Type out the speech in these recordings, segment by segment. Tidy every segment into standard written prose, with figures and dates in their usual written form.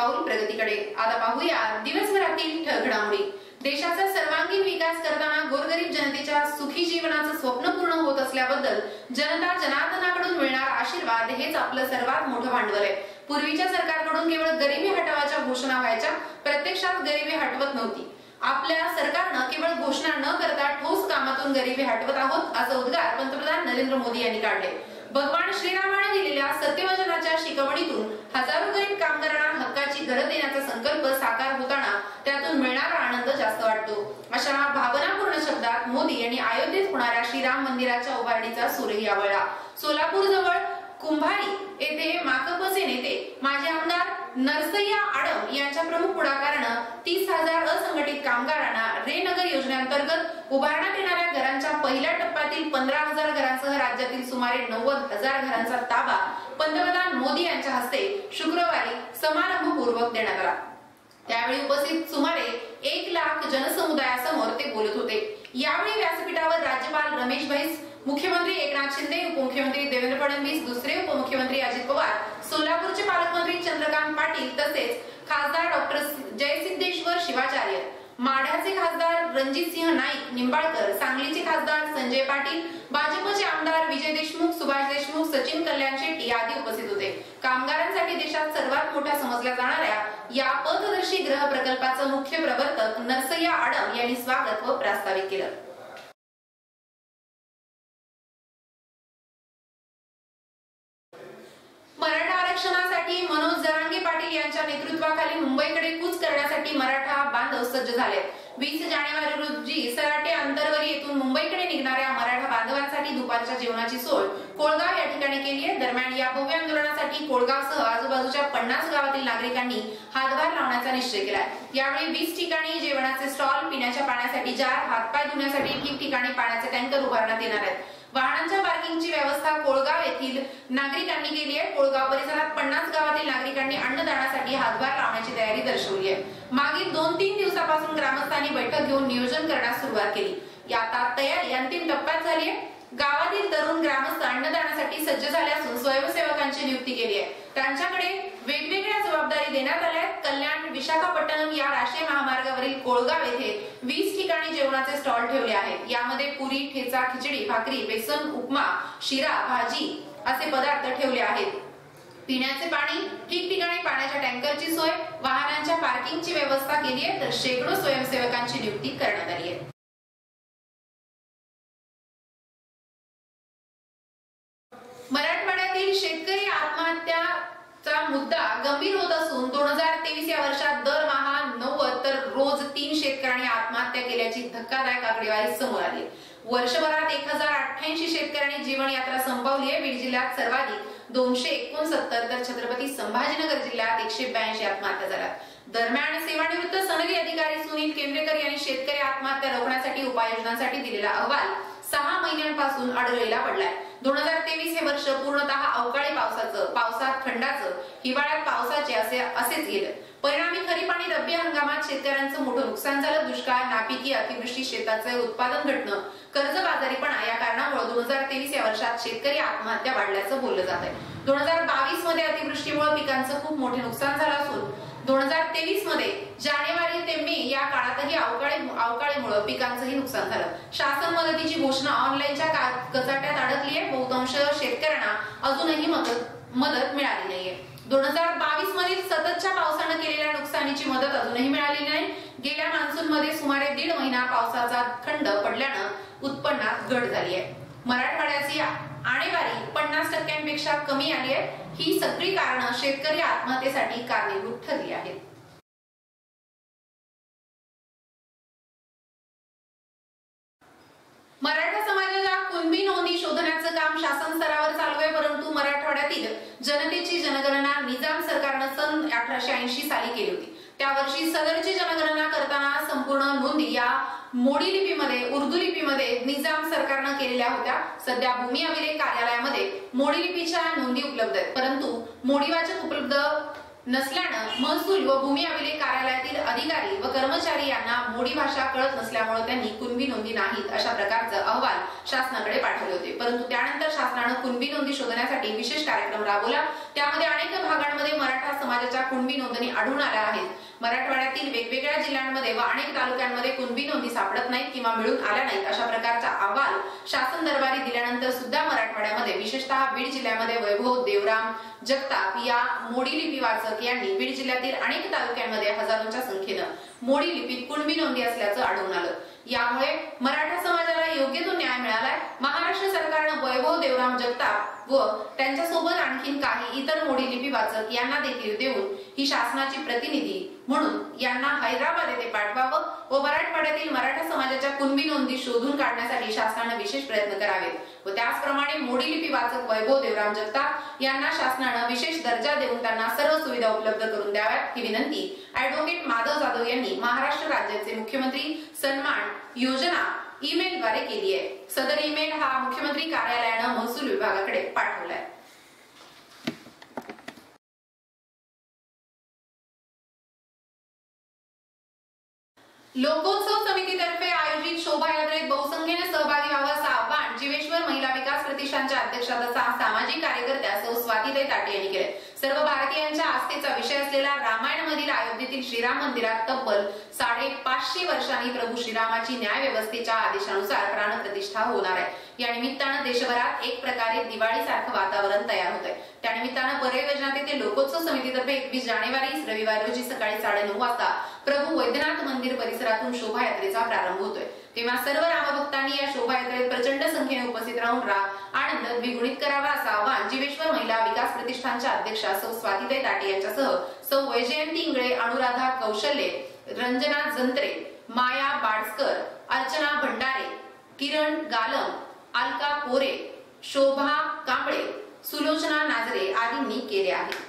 पाऊल प्रगतीकडे। आता पाहूया दिवसभरातील ठळक घडामोडी। देशाचा सर्वांगीण विकास करताना गोरगरीब जनतेच्या सुखी जीवनाचं स्वप्न पूर्ण होत असल्याबद्दल जनता जनार्दनाकडून मिळणारा आशीर्वाद हेच आपलं सर्वात मोठं भांडवल आहे। पूर्वीच्या सरकारकडून केवळ गरिबी हटवायच्या घोषणा व्हायच्या, प्रत्यक्षात गरिबी हटवत नव्हती। आपल्या सरकारनं केवळ घोषणा न करता ठोस कामातून गरिबी हटवत आहोत असा उद्गार पंतप्रधान नरेंद्र मोदी यांनी काढले। भगवान श्रीरामाने दिलेल्या सत्यवचनाच्या शिकवणीतून हजारो गरीब कामगारांना हक्काची घरं देण्याचा संकल्प साकार होताना त्यातून मिळणारा आनंद जास्त वाटतो। अशा भावनापूर्ण शब्दात मोदी यांनी अयोध्येत होणाऱ्या श्रीराम मंदिराच्या उभारणीचा सूरही आवळला। सोलापूर जवळ कुंभारी येथे माकपचे नेते माजी आमदार नरसय्या आडम यांच्या प्रमुख पुढाकारानं 30,000 असंघटित कामगारांना रे नगर योजनेअंतर्गत उभारण्यात येणाऱ्या घरांच्या पहिल्या टप्प्यातील 15,000 घरांसह राज्यातील सुमारे 90,000 घरांचा ताबा पंतप्रधान मोदी यांच्या हस्ते शुक्रवारी समारंभपूर्वक देण्यात आला। त्यावेळी उपस्थित सुमारे 1 लाख जनसमुदायासमोर ते बोलत होते। यावेळी व्यासपीठावर राज्यपाल रमेश बैस, मुख्यमंत्री एकनाथ शिंदे, उपमुख्यमंत्री देवेंद्र फडणवीस, दुसरे उपमुख्यमंत्री अजित पवार, सोलापूरचे पालकमंत्री चंद्रकांत पाटील तसेच खासदार डॉक्टर जयसिद्धेश्वर शिवाचार्य, माढ्याचे खासदार रणजितसिंह नाईक निंबाळकर, सांगलीचे खासदार संजय पाटील, भाजपचे आमदार विजय देशमुख, सुभाष देशमुख, सचिन कल्याण शेट्टी आदी उपस्थित होते। कामगारांसाठी देशात सर्वात मोठा समजल्या जाणाऱ्या या पथदर्शी गृह प्रकल्पाचं मुख्य प्रवर्तक नरसय्या आडम यांनी स्वागत व प्रास्ताविक केलं। मराठा आरक्षणासाठी मनोज जरांगे पाटील यांच्या नेतृत्वाखाली मुंबईकडे कूच करण्यासाठी मराठा बांधव सज्ज झाले। 20 जानेवारी रोजी सराटे अंतरवरी येथून मुंबईकडे निघणाऱ्या मराठा बांधवांसाठी दुपारच्या जेवणाची सोय कोळगाव या ठिकाणी केली आहे। दरम्यान या भव्य आंदोलनासाठी कोळगावसह आजूबाजूच्या 50 गावातील नागरिकांनी हातभार लावण्याचा निश्चय केलाय। यावेळी 20 ठिकाणी जेवणाचे स्टॉल, पिण्याच्या पाण्यासाठी जार, हातपाय धुण्यासाठी ठिकठिकाणी पाण्याचे टँकर उभारण्यात येणार आहेत। वाहनांच्या पार्किंगची व्यवस्था कोळगाव येथील नागरिकांनी केली आहे। कोळगाव परिसरात 50 गावातील नागरिकांनी अन्नदानासाठी हातभार लावण्याची तयारी दर्शवली आहे। मागील 2-3 दिवसापासून ग्रामस्थांनी बैठक घेऊन नियोजन करण्यास सुरुवात केली। यात तयारी अंतिम टप्प्यात झाली आहे। गावातील तरुण ग्रामस्थ अन्नदानासाठी सज्ज झाले असून स्वयंसेवकांची नियुक्ती केली आहे। त्यांच्याकडे वेगवेगळ्या जबाबदारी देण्यात आल्या आहेत। कल्याण विशाखापट्टणम या राष्ट्रीय महामार्गावरील कोळगाव येथे 20 ठिकाणी जेवणाचे स्टॉल ठेवले आहेत। यामध्ये पुरी, ठेचा, खिचडी, भाकरी, बेसन, उपमा, शिरा, भाजी असे पदार्थ ठेवले आहेत। पिण्याचे पाणी, ठिकठिकाणी पाण्याच्या टँकरची सोय, वाहनांच्या पार्किंगची व्यवस्था केली आहे, तर शेकडो स्वयंसेवकांची नियुक्ती करण्यात आली आहे। मराठवाड्यातील शेतकरी आत्महत्याचा मुद्दा गंभीर होत असून 2023 या वर्षात दरमहा 90 तर रोज 3 शेतकऱ्यांनी आत्महत्या केल्याची धक्कादायक आकडेवारी समोर आली। वर्षभरात 1088 शेतकऱ्यांनी जीवन यात्रा संपवली आहे। बीड जिल्ह्यात सर्वाधिक 269 तर छत्रपती संभाजीनगर जिल्ह्यात 182 आत्महत्या झाल्या। दरम्यान सेवानिवृत्त सनदी अधिकारी सुनील केंद्रेकर यांनी शेतकरी आत्महत्या रोखण्यासाठी उपाययोजनांसाठी दिलेला अहवाल 6 महिन्यांपासून अडगळीला पडलाय। 2023 हे वर्ष पूर्णतः अवकाळी पावसात खंडाचं, हिवाळ्यात पावसाचे असेच गेलं। परिणामी खरीप आणि रब्बी हंगामात शेतकऱ्यांचं मोठं नुकसान झालं। दुष्काळ, नापिकी, अतिवृष्टी, शेताचे उत्पादन घटणं, कर्जबाजारीपणा या कारणामुळे 2023 या वर्षात शेतकरी आत्महत्या वाढल्याचं बोललं जात आहे। 2022 मध्ये अतिवृष्टीमुळे पिकांचं खूप मोठे नुकसान झालं असून 2023 मध्ये जानेवारी ते मे या काळातही अवकाळीमुळे पिकांचंही नुकसान झालं। शासन मदतीची घोषणा ऑनलाईनच्या कचाट्यात अडकली आहे। बहुतांश शेतकऱ्यांना अजूनही मदत मिळाली नाहीये। 2022 मधील सततच्या पावसानं केलेल्या नुकसानीची मदत अजूनही मिळाली नाही। गेल्या मान्सून मध्ये सुमारे 1.5 महिना पावसाचा खंड पडल्यानं उत्पन्नात घट झाली आहे। मराठवाड्याची आणेवारी 50% कमी आली आहे। ही सगळी कारणं शेतकरी आत्महत्येसाठी कारणीभूत ठरली आहेत। मराठा समाजाच्या कुणबी नोंदी शोधण्याचं काम शासन स्तरावर चालू आहे, परंतु मराठवाड्यातील जनतेची जनगणना निजाम सरकारनं सन 1880 साली केली होती। त्यावर्षी सदरची जनगणना करताना संपूर्ण नोंदी या मोडी लिपीमध्ये, उर्दू लिपीमध्ये निजाम सरकारनं केलेल्या होत्या। सध्या भूमी अभिलेख कार्यालयामध्ये मोडी लिपीच्या नोंदी उपलब्ध आहेत, परंतु मोडी वाचक उपलब्ध नसल्यानं महसूल व भूमी अभिलेख कार्यालयातील अधिकारी व कर्मचारी यांना मोडी भाषा कळत नसल्यामुळे त्यांनी कुणबी नोंदी नाहीत अशा प्रकारचा अहवाल शासनाकडे पाठवले होते। परंतु त्यानंतर शासनाने कुणबी नोंदी शोधण्यासाठी विशेष कार्यक्रम राबवला। त्यामध्ये अनेक भागांमध्ये मराठा समाजाच्या कुणबी नोंदणी आढळून आल्या आहेत. मराठवाड्यातील वेगवेगळ्या जिल्ह्यांमध्ये व अनेक तालुक्यांमध्ये कुणबी नोंदी सापडत नाहीत किंवा मिळून आल्या नाहीत अशा प्रकारचा अहवाल शासन दरबारी दिल्यानंतर सुद्धा मराठवाड्यामध्ये विशेषतः बीड जिल्ह्यामध्ये वैभव देवराम जगताप या मोडी लिपी वाचक यांनी बीड जिल्ह्यातील अनेक तालुक्यांमध्ये हजारोंच्या संख्येनं मोडी लिपीत कुणबी नोंदी असल्याचं आढळून आलं. यामुळे मराठा समाजाला योग्य तो न्याय मिळालाय. महाराष्ट्र सरकारनं वैभव देवराम जगताप व त्यांच्यासोबत आणखीन काही इतर मोडी लिपी वाचक यांना देखील देऊन ही शासनाची प्रतिनिधी म्हणून यांना हैदराबाद येथे पाठवावं व मराठवाड्यातील मराठा समाजाच्या कुणबी नोंदी शोधून काढण्यासाठी शासनाने विशेष प्रयत्न करावेत व त्याचप्रमाणे मोडी लिपी वाचक वैभव देवराम जगताप यांना शासनाने विशेष दर्जा देऊन त्यांना सर्व सुविधा उपलब्ध करून द्याव्यात ही विनंती ॲडव्होकेट माधव जाधव यांनी महाराष्ट्र राज्याचे मुख्यमंत्री सन्मान योजना ईमेल द्वारे केली आहे. सदर ईमेल हा मुख्यमंत्री कार्यालयाने महसूल विभागाकडे पाठवलाय. लोकोत्सव समितीतर्फे आयोजित शोभायात्रेत बहुसंख्येने सहभागी व्हावं असं आवाहन जीवेश्वर महिला विकास प्रतिष्ठानच्या अध्यक्षाचा सामाजिक कार्यकर्त्या सौ स्वातीताई ताटे यांनी केले. सर्व भारतीयांच्या आस्थेचा विषय असलेल्या रामायणमधील अयोध्येतील श्रीराम मंदिरात तब्बल 550 वर्षांनी प्रभू श्रीरामाची न्याय व्यवस्थेच्या आदेशानुसार प्राणप्रतिष्ठा होणार आहे. या निमित्तानं देशभरात एक प्रकारे दिवाळीसारखं वातावरण तयार होत आहे. त्यानिमित्तानं परळी वैजनाथ येथे लोकोत्सव समितीतर्फे 21 जानेवारी रविवार रोजी सकाळी 9:30 वाजता प्रभू वैद्यनाथ मंदिर परिसरातून शोभायात्रेचा प्रारंभ होतोय. तेव्हा सर्व रामभक्तांनी या शोभायात्रेत प्रचंड संख्येने उपस्थित राहून आनंद द्विगुणित करावा असं आवाहन जीवेश्वर महिला विकास प्रतिष्ठानच्या अध्यक्षा सौ स्वातीताई ताटे यांच्यासह सौ वैजयंती इंगळे, अनुराधा कौशल्ये, रंजना जंत्रे, माया बाडस्कर, अर्चना भंडारे, किरण गालम, अलका कोरे, शोभा कांबळे, सुलोचना नाजरे आदींनी केले आहे.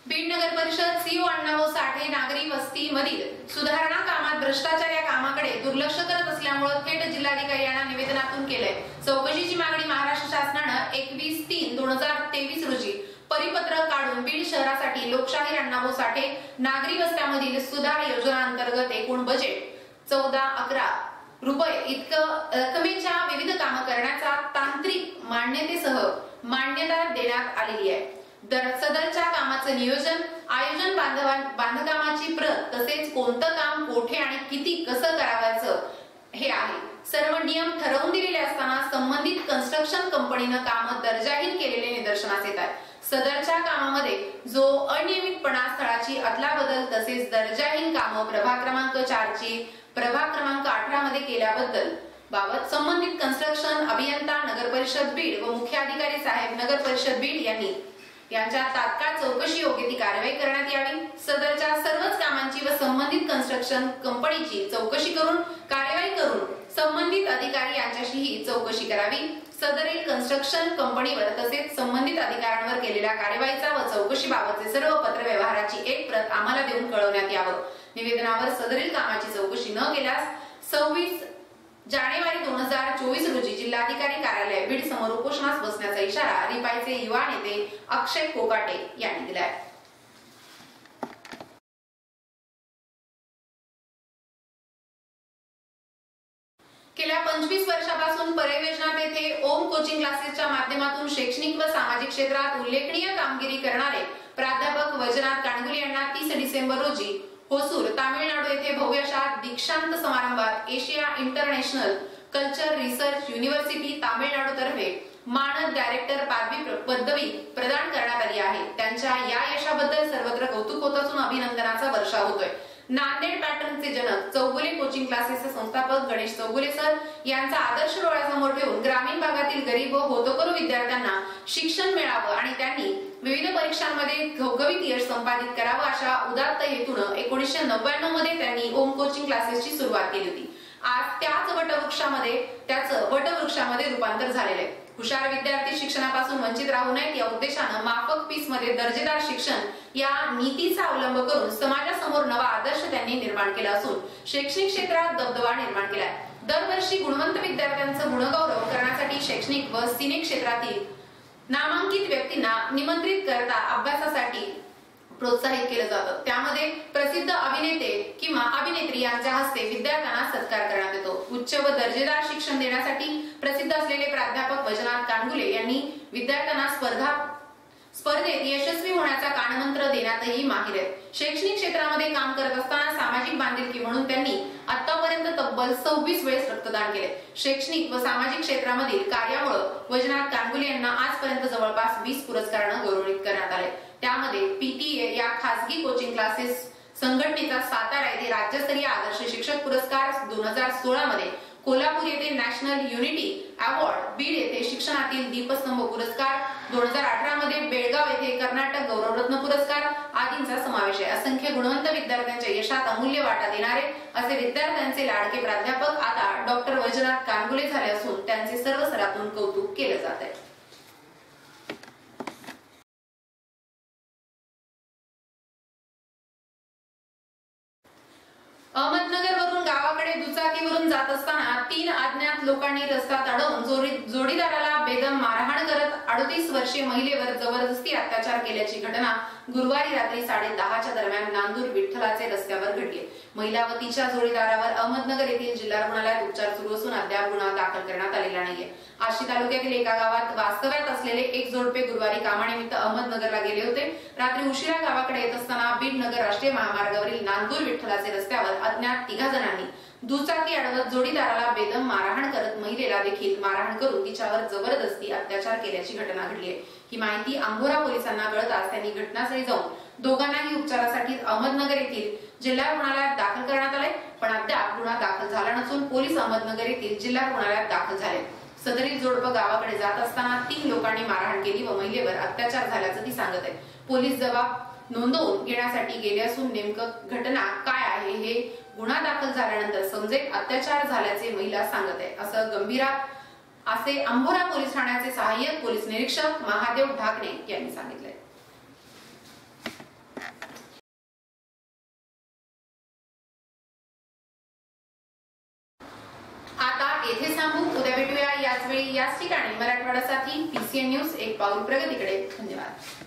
बीड नगर परिषद सीओ अण्णाभाऊ साठे नागरी वस्ती मधील सुधारणा कामात भ्रष्टाचार या कामाकडे दुर्लक्ष करत असल्यामुळे थेट जिल्हाधिकारी यांना निवेदनातून केलंय. चौकशीची मागणी महाराष्ट्र शासनानं 21/3/2023 रोजी परिपत्र काढून बीड शहरासाठी लोकशाहीर अण्णाभाऊ साठे नागरी वस्त्यामधील सुधार योजना अंतर्गत एकूण बजेट 14-11 रुपये इतकं रकमेच्या विविध कामं करण्याचा तांत्रिक मान्यतेसह मान्यता देण्यात आलेली आहे. सदरच्या कामाचं नियोजन, आयोजन, बांधकामाची प्रत तसेच कोणतं काम कोठे आणि किती कसं करावायचं हे आहे. सर्व नियम ठरवून दिलेले असताना संबंधित कन्स्ट्रक्शन कंपनीनं कामं दर्जाहीन केलेले निदर्शनास येत आहे. सदरच्या कामामध्ये जो अनियमितपणा, स्थळाची अदलाबदल तसेच दर्जाहीन कामं प्रभाग क्रमांक 4 ची प्रभाग क्रमांक 18 मध्ये केल्याबद्दल बाबत संबंधित कन्स्ट्रक्शन अभियंता नगर परिषद बीड व मुख्य अधिकारी साहेब नगर परिषद बीड यांच्या तात्काळ चौकशी योग्य ती कारवाई करण्यात यावी. सदरच्या सर्वच कामांची व संबंधित कन्स्ट्रक्शन कंपनीची चौकशी करून कारवाई करून संबंधित अधिकारी यांच्याशीही चौकशी करावी. सदरील कन्स्ट्रक्शन कंपनीवर तसेच संबंधित अधिकाऱ्यांवर केलेल्या कारवाईचा व चौकशीबाबतचे सर्व पत्रव्यवहाराची एक प्रत आम्हाला देऊन कळवण्यात यावं. निवेदनावर सदरील कामाची चौकशी न केल्यास 26 जानेवारी 2024 रोजी जिल्हाधिकारी कार्यालय बीड समोर उपोषणास बसण्याचा इशारा रिपाईचे युवा नेते अक्षय कोकाटे यांनी दिलाय. गेल्या 25 वर्षापासून परळी वैजनाथ येथे ओम कोचिंग क्लासेसच्या माध्यमातून शैक्षणिक व सामाजिक क्षेत्रात उल्लेखनीय कामगिरी करणारे प्राध्यापक वैजनाथ काणगुले यांना 30 डिसेंबर रोजी होसूर, तामिळनाडू येथे भव्य अशा दीक्षांत समारंभात Asia international culture research university Tamil Nadu तर्फे मानद डायरेक्टर पदवी प्रदान करण्यात आली आहे. त्यांच्या या यशाबद्दल सर्वत्र कौतुक होत असून अभिनंदनाचा वर्षाव होतोय. नांदेड पॅटर्नचे जनक चौगुले कोचिंग क्लासेसचे संस्थापक गणेश चौगुले सर यांचा आदर्श डोळ्यासमोर ठेवून ग्रामीण भागातील गरीब व होतकरू विद्यार्थ्यांना शिक्षण मिळावं आणि त्यांनी विविध परीक्षांमध्ये घवघवीत यश संपादित करावं अशा उदात्त हेतून 1999 मध्ये त्यांनी ओम कोचिंग क्लासेसची सुरुवात केली होती. आज त्याचं वटवृक्षामध्ये रूपांतर झालेलं आहे. हुशार विद्यार्थी शिक्षणापासून वंचित राहू नयेत या उद्देशानं माफक फीस मध्ये दर्जेदार शिक्षण या नीतीचा अवलंब करून समाजासमोर नवा आदर्श त्यांनी निर्माण केला असून शैक्षणिक क्षेत्रात दबदबा निर्माण केलाय. दरवर्षी गुणवंत विद्यार्थ्यांचं गुणगौरव करण्यासाठी शैक्षणिक व सिने क्षेत्रातील नामांकित व्यक्तींना निमंत्रित करता अभ्यासासाठी प्रोत्साहित केलं जातं। त्यामध्ये प्रसिद्ध अभिनेते किंवा अभिनेत्री यांच्या हस्ते विद्यार्थ्यांना सत्कार करण्यात येतो। उच्च व दर्जेदार शिक्षण देण्यासाठी प्रसिद्ध असलेले प्राध्यापक वैजनाथ कानगुले यांनी विद्यार्थ्यांना स्पर्धेत यशस्वी होण्याचा कानमंत्र देण्यातही माहिर आहेत। शैक्षणिक क्षेत्रामध्ये काम करत असताना सामाजिक बांधिलकी म्हणून त्यांनी आतापर्यंत तब्बल 26 वेळेस रक्तदान केले। शैक्षणिक व सामाजिक क्षेत्रामधील कार्यामुळे वैजनाथ कानगुले यांना आजपर्यंत जवळपास 20 पुरस्कारांनी गौरवित करण्यात आले। त्यामध्ये पीटीए या खासगी कोचिंग क्लासेस संघटनेचा सातारा येथे राज्यस्तरीय आदर्श शिक्षक पुरस्कार 2016 मध्ये, कोल्हापूर येथे नॅशनल युनिटी अवॉर्ड, बीड येथे शिक्षणातील दीपस्तंभ पुरस्कार, 2018 मध्ये बेळगाव येथे कर्नाटक गौरवरत्न पुरस्कार आदींचा समावेश आहे। असंख्य गुणवंत विद्यार्थ्यांच्या यशात अमूल्य वाटा देणारे असे विद्यार्थ्यांचे लाडके प्राध्यापक आता डॉक्टर वैजनाथ कानगुले झाले असून त्यांचे सर्व स्तरातून कौतुक केले जात आहे। अहमदनगरवरून गावाकडे दुचाकीवरून जात असताना 3 अज्ञात लोकांनी रस्त्यात अडवून जोडीदाराला बेदम मारहाण करत 38 वर्षीय महिलेवर जबरदस्ती अत्याचार केल्याची घटना गुरुवारी रात्री 10:30च्या दरम्यान नांदूर विठ्ठलाचे रस्त्यावर घडली। महिला व तिच्या जोडीदारावर अहमदनगर येथील जिल्हा रुग्णालयात उपचार सुरू असून अद्याप गुन्हा दाखल करण्यात आलेला नाहीये। आष्टी तालुक्यातील एका गावात वास्तव्यात असलेले एक जोडपे गुरुवारी कामानिमित्त अहमदनगरला गेले होते। रात्री उशिरा गावाकडे येत असताना बीड नगर राष्ट्रीय महामार्गावरील नांदूर विठ्ठलाचे रस्त्यावर अज्ञात 3 जणांनी दुचाकी अडवत जोडीदाराला बेदम मारहाण करत महिलेला देखील मारहाण करून तिच्यावर जबरदस्ती अत्याचार केल्याची घटना घडली आहे। ही माहिती अंभोरा पोलिसांना कळताच त्यांनी घटनास्थळी जाऊन दोघांनाही उपचारासाठी अहमदनगर येथील जिल्हा रुग्णालयात दाखल करण्यात आले, पण अद्याप गुन्हा दाखल झाला नसून पोलीस अहमदनगर येथील जिल्हा रुग्णालयात दाखल झाले। सदरील जोडपं गावाकडे जात असताना 3 लोकांनी मारहाण केली व महिलेवर अत्याचार झाल्याचं ती सांगत आहे। पोलीस जबाब नोंदवून घेण्यासाठी गेले असून नेमकं घटना काय आहे हे गुन्हा दाखल झाल्यानंतर समजेल। अत्याचार झाल्याचे महिला सांगत आहे असे अंभोरा पोलीस ठाण्याचे सहाय्यक पोलीस निरीक्षक महादेव ढाकणे यांनी सांगितले। आता येथे थांबू, उद्या भेटूया याच वेळी याच ठिकाणी। मराठवाड्यासाठी पीसीएन न्यूज एक पाऊल प्रगतीकडे। धन्यवाद।